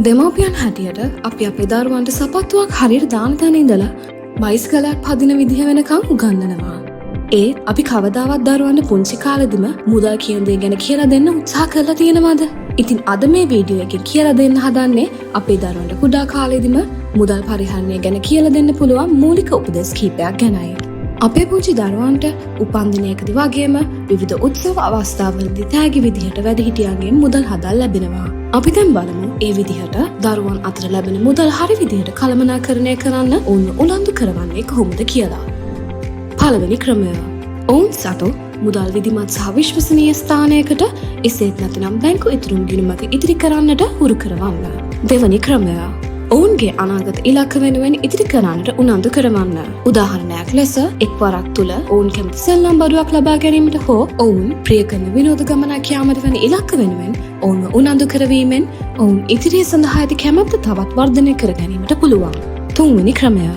දෙමව්පියන් හැටියට අපි අපේ දරුවන්ට සපත්තුවක් හරියට දාන තැන ඉඳලා බයිසිකලයක් පදින විදිහ වෙනකම් උගන්වනවා. ඒත් අපි කවදාවත් දරුවන්ට පුංචි කාලෙදිම මුදල් කියන දේ ගැන කියලා දෙන්න උත්සාහ කරලා තියෙනවද? ඉතින් අද මේ වීඩියෝ එකෙන් කියලා දෙන්න හදන්නේ අපේ දරුවන්ට කුඩා කාලෙදිම මුදල් පරිහරණය ගැන කියලා දෙන්න පුළුවන් මූලික උපදෙස් කිහිපයක් ගැනයි. අපේ පුංචි දරුවන්ට උපන්දිනයකදී වගේම විවිධ උත්සව අවස්ථාවලදී තෑගි විදිහට වැඩිහිටියන්ගෙන් මුදල් හදා ලැබෙනවා. අපි දැන් බලමු ඒ විදිහට දරුවන් අතර ලැබෙන මුදල් හරි විදිහට කළමනාකරණය කරන්න ඔවුන් උනන්දු කරවන්නේ කොහොමද කියලා. පළවෙනි ක්‍රමය. ඔවුන් සතු මුදල් විධිමත් සහ විශ්වසනීය ස්ථානයකට එසේත් නැතිනම් බැංකු ඉතුරුම් ගිණුමක ඉදිරි කරන්නට හුරු කරවන්න. දෙවැනි ක්‍රමය. ඔවුන්ගේ අනාගත ඉලක්ක වෙනුවෙන් ඉදිරි කරන්නට උනන්දු කරවන්න. උදාහරණයක් ලෙස එක්වරක් තුළ ඔවුන් කැමති සෙල්ලම් බඩුවක් ලබා ගැනීමට හෝ ඔවුන් ප්‍රිය කරන විනෝද ගමනක් යාමට වැනි ඉලක්ක වෙනුවෙන් ඔවුන්ව උනන්දු කරවීමෙන් ඔවුන් ඉදිරිය සඳහා ඇති කැමැත්ත තවත් වර්ධනය කර ගැනීමට පුළුවන්. තුන්වෙනි ක්‍රමය.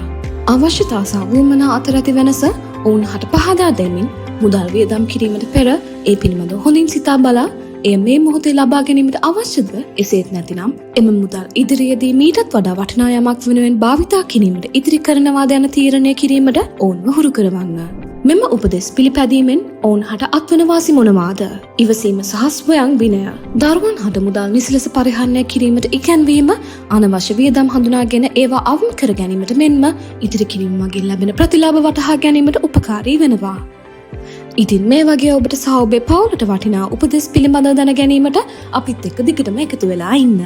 අවශ්‍යතා සහ වුවමනා අතර ඇති වෙනස ඔවුන් හට පහදා දෙමින් මුදල් වියදම් කිරීමට පෙර ඒ පිළිබඳව හොඳින් සිතා බලා එය මේ මොහොතේ ලබා ගැනීමට අවශ්‍යද? එසේත් නැතිනම් එම මුදල් ඉදිරියේදී මීටත් වඩා වටිනා යමක් වෙනුවෙන් භාවිතා කිරීමට ඉදිරි කරනවාද යන තීරණය කිරීමට ඔවුන්ව හුරු කරවන්න. මෙම උපදෙස් පිළිපැදීමෙන් ඔවුන් හට අත්වන වාසි මොනවාද? ඉවසීම සහ ස්වයං විනය. දරුවන් හට මුදල් නිසි ලෙස පරිහරණය කිරීමට ඉගැන්වීම අනවශ්‍ය වියදම් හඳුනාගෙන ඒවා අවම කර ගැනීමට මෙන්ම ඉදිරි කිරීම මගින් ලැබෙන ප්‍රතිලාභ වටහා ගැනීමට උපකාරී වෙනවා. ඉතින් මේ වගේ ඔබට සහ ඔබේ පවුලට වටිනා උපදෙස් පිළිබඳව දැන ගැනීමට අපිත් එක්ක දිගටම එකතු වෙලා ඉන්න.